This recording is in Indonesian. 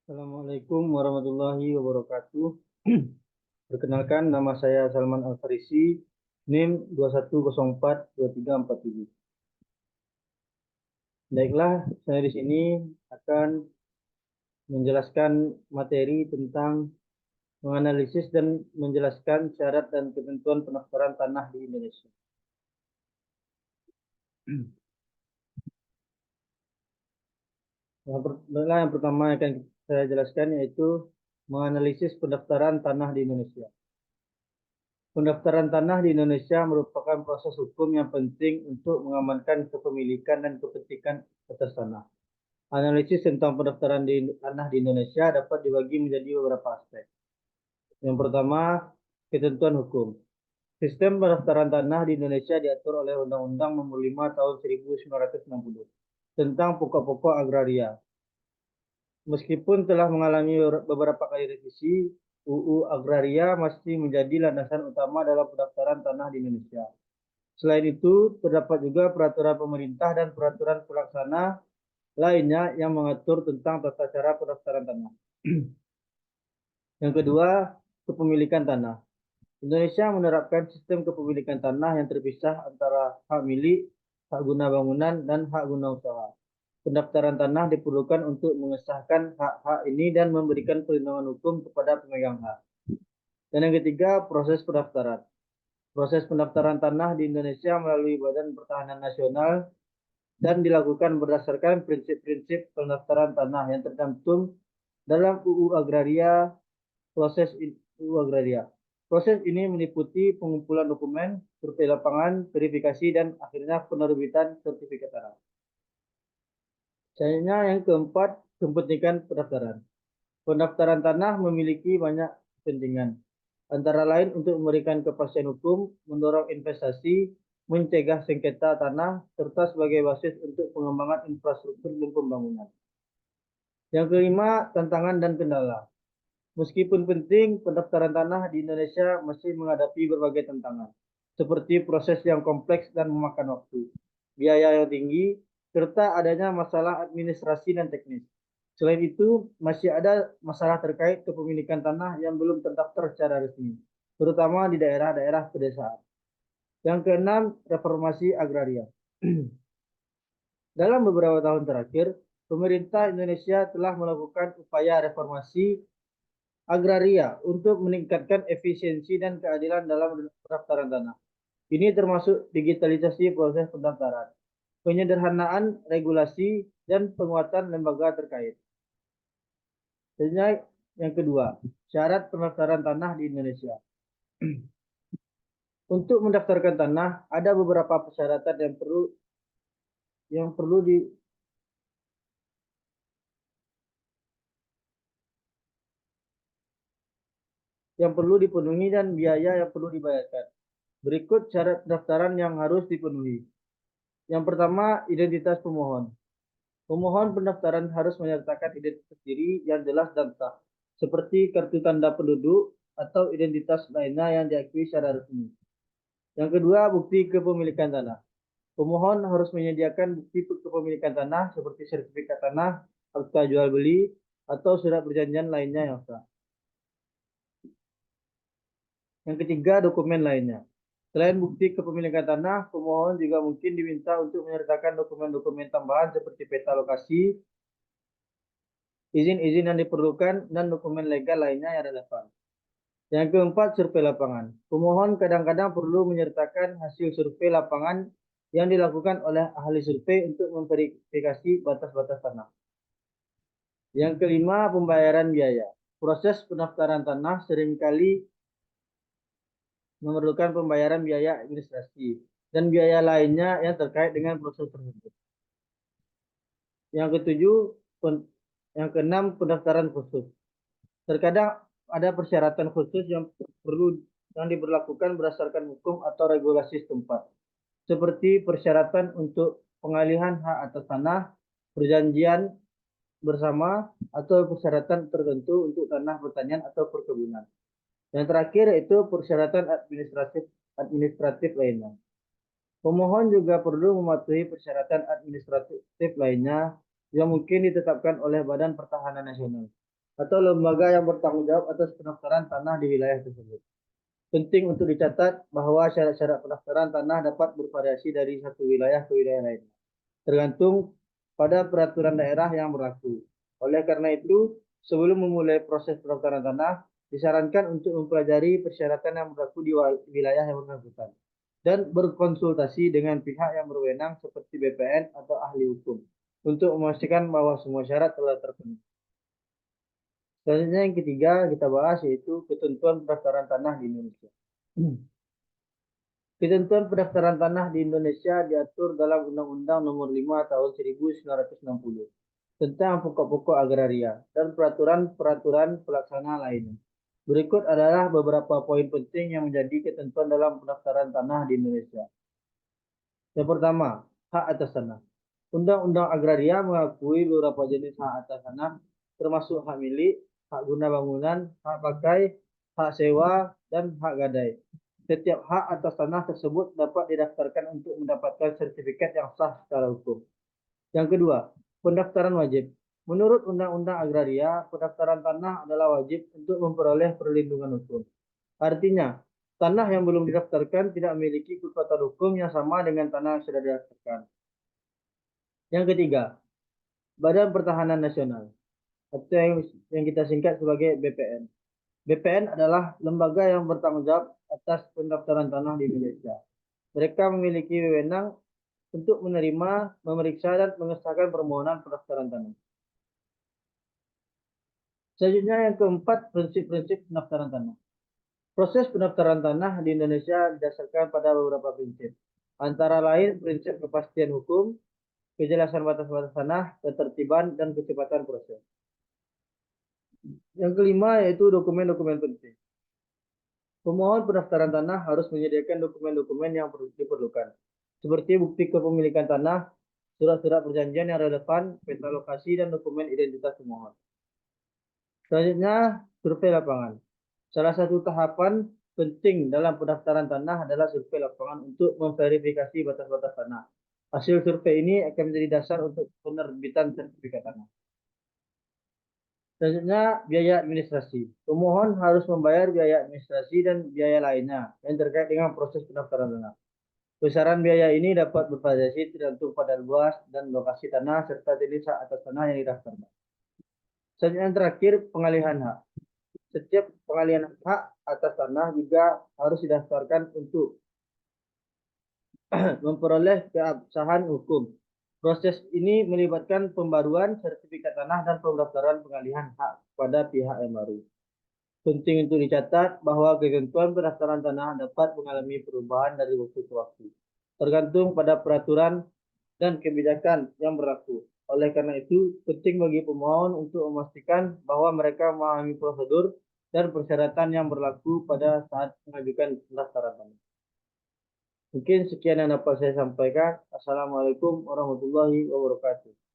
Assalamualaikum warahmatullahi wabarakatuh. Perkenalkan, nama saya Salman Al-Farisi, NIM 21042347. Baiklah, saya di sini akan menjelaskan materi tentang menganalisis dan menjelaskan syarat dan ketentuan pendaftaran tanah di Indonesia. Yang pertama yang akan saya jelaskan yaitu menganalisis pendaftaran tanah di Indonesia. Pendaftaran tanah di Indonesia merupakan proses hukum yang penting untuk mengamankan kepemilikan dan kepentingan atas tanah. Analisis tentang pendaftaran tanah di Indonesia dapat dibagi menjadi beberapa aspek. Yang pertama, ketentuan hukum. Sistem pendaftaran tanah di Indonesia diatur oleh Undang-Undang Nomor 5 Tahun 1960 tentang pokok-pokok agraria. Meskipun telah mengalami beberapa kali revisi, UU Agraria masih menjadi landasan utama dalam pendaftaran tanah di Indonesia. Selain itu, terdapat juga peraturan pemerintah dan peraturan pelaksana lainnya yang mengatur tentang tata cara pendaftaran tanah. Yang kedua, kepemilikan tanah. Indonesia menerapkan sistem kepemilikan tanah yang terpisah antara hak milik, hak guna bangunan, dan hak guna usaha. Pendaftaran tanah diperlukan untuk mengesahkan hak-hak ini dan memberikan perlindungan hukum kepada pemegang hak. Dan yang ketiga, proses pendaftaran. Proses pendaftaran tanah di Indonesia melalui Badan Pertanahan Nasional dan dilakukan berdasarkan prinsip-prinsip pendaftaran tanah yang tercantum dalam UU Agraria. Proses ini meliputi pengumpulan dokumen, survei lapangan, verifikasi, dan akhirnya penerbitan sertifikat tanah. Selanjutnya yang keempat, kepentingan pendaftaran. Pendaftaran tanah memiliki banyak kepentingan, antara lain untuk memberikan kepastian hukum, mendorong investasi, mencegah sengketa tanah, serta sebagai basis untuk pengembangan infrastruktur dan pembangunan. Yang kelima, tantangan dan kendala. Meskipun penting, pendaftaran tanah di Indonesia masih menghadapi berbagai tantangan, seperti proses yang kompleks dan memakan waktu, biaya yang tinggi, serta adanya masalah administrasi dan teknis. Selain itu, masih ada masalah terkait kepemilikan tanah yang belum terdaftar secara resmi, terutama di daerah-daerah pedesaan. Yang keenam, reformasi agraria. Dalam beberapa tahun terakhir, pemerintah Indonesia telah melakukan upaya reformasi agraria untuk meningkatkan efisiensi dan keadilan dalam pendaftaran tanah. Ini termasuk digitalisasi proses pendaftaran, penyederhanaan regulasi, dan penguatan lembaga terkait. Selanjutnya yang kedua, syarat pendaftaran tanah di Indonesia. Untuk mendaftarkan tanah, ada beberapa persyaratan yang perlu dipenuhi dan biaya yang perlu dibayarkan. Berikut syarat pendaftaran yang harus dipenuhi. Yang pertama, identitas pemohon. Pemohon pendaftaran harus menyertakan identitas diri yang jelas dan sah, seperti kartu tanda penduduk atau identitas lainnya yang diakui secara resmi. Yang kedua, bukti kepemilikan tanah. Pemohon harus menyediakan bukti kepemilikan tanah seperti sertifikat tanah, akta jual beli, atau surat perjanjian lainnya yang sah. Yang ketiga, dokumen lainnya. Selain bukti kepemilikan tanah, pemohon juga mungkin diminta untuk menyertakan dokumen-dokumen tambahan seperti peta lokasi, izin-izin yang diperlukan, dan dokumen legal lainnya yang relevan. Yang keempat, survei lapangan. Pemohon kadang-kadang perlu menyertakan hasil survei lapangan yang dilakukan oleh ahli survei untuk memverifikasi batas-batas tanah. Yang kelima, pembayaran biaya. Proses pendaftaran tanah seringkali memerlukan pembayaran biaya administrasi dan biaya lainnya yang terkait dengan proses tersebut. Yang ketujuh, yang keenam, pendaftaran khusus. Terkadang ada persyaratan khusus yang diberlakukan berdasarkan hukum atau regulasi setempat, seperti persyaratan untuk pengalihan hak atas tanah, perjanjian bersama, atau persyaratan tertentu untuk tanah pertanian atau perkebunan. Yang terakhir itu persyaratan administratif lainnya. Pemohon juga perlu mematuhi persyaratan administratif lainnya yang mungkin ditetapkan oleh Badan Pertahanan Nasional. atau lembaga yang bertanggung jawab atas pendaftaran tanah di wilayah tersebut. Penting untuk dicatat bahwa syarat-syarat pendaftaran tanah dapat bervariasi dari satu wilayah ke wilayah lain, tergantung pada peraturan daerah yang berlaku. Oleh karena itu, sebelum memulai proses pendaftaran tanah, disarankan untuk mempelajari persyaratan yang berlaku di wilayah yang bersangkutan dan berkonsultasi dengan pihak yang berwenang seperti BPN atau ahli hukum untuk memastikan bahwa semua syarat telah terpenuhi. Selanjutnya yang ketiga kita bahas yaitu ketentuan pendaftaran tanah di Indonesia. Ketentuan pendaftaran tanah di Indonesia diatur dalam Undang-Undang Nomor 5 Tahun 1960 tentang pokok-pokok agraria dan peraturan-peraturan pelaksana lainnya. Berikut adalah beberapa poin penting yang menjadi ketentuan dalam pendaftaran tanah di Indonesia. Yang pertama, hak atas tanah. Undang-Undang Agraria mengakui beberapa jenis hak atas tanah, termasuk hak milik, hak guna bangunan, hak pakai, hak sewa, dan hak gadai. Setiap hak atas tanah tersebut dapat didaftarkan untuk mendapatkan sertifikat yang sah secara hukum. Yang kedua, pendaftaran wajib. Menurut Undang-Undang Agraria, pendaftaran tanah adalah wajib untuk memperoleh perlindungan hukum. Artinya, tanah yang belum didaftarkan tidak memiliki kekuatan hukum yang sama dengan tanah yang sudah didaftarkan. Yang ketiga, Badan Pertahanan Nasional, atau yang kita singkat sebagai BPN. BPN adalah lembaga yang bertanggung jawab atas pendaftaran tanah di Indonesia. Mereka memiliki wewenang untuk menerima, memeriksa, dan mengesahkan permohonan pendaftaran tanah. Selanjutnya yang keempat, prinsip-prinsip pendaftaran tanah. Proses pendaftaran tanah di Indonesia didasarkan pada beberapa prinsip. Antara lain prinsip kepastian hukum, kejelasan batas-batas tanah, ketertiban, dan kecepatan proses. Yang kelima yaitu dokumen-dokumen penting. Pemohon pendaftaran tanah harus menyediakan dokumen-dokumen yang diperlukan, seperti bukti kepemilikan tanah, surat-surat perjanjian yang relevan, peta lokasi, dan dokumen identitas pemohon. Selanjutnya, survei lapangan. Salah satu tahapan penting dalam pendaftaran tanah adalah survei lapangan untuk memverifikasi batas-batas tanah. Hasil survei ini akan menjadi dasar untuk penerbitan sertifikat tanah. Selanjutnya, biaya administrasi. Pemohon harus membayar biaya administrasi dan biaya lainnya yang terkait dengan proses pendaftaran tanah. Besaran biaya ini dapat bervariasi tergantung pada luas dan lokasi tanah serta jenis hak atas tanah yang didaftarkan. Selanjutnya yang terakhir, pengalihan hak. Setiap pengalihan hak atas tanah juga harus didaftarkan untuk memperoleh keabsahan hukum. Proses ini melibatkan pembaruan sertifikat tanah dan pendaftaran pengalihan hak pada pihak yang baru. Penting untuk dicatat bahwa ketentuan pendaftaran tanah dapat mengalami perubahan dari waktu ke waktu, tergantung pada peraturan dan kebijakan yang berlaku. Oleh karena itu, penting bagi pemohon untuk memastikan bahwa mereka memahami prosedur dan persyaratan yang berlaku pada saat mengajukan pendaftaran tanah. Mungkin sekian yang dapat saya sampaikan. Assalamualaikum warahmatullahi wabarakatuh.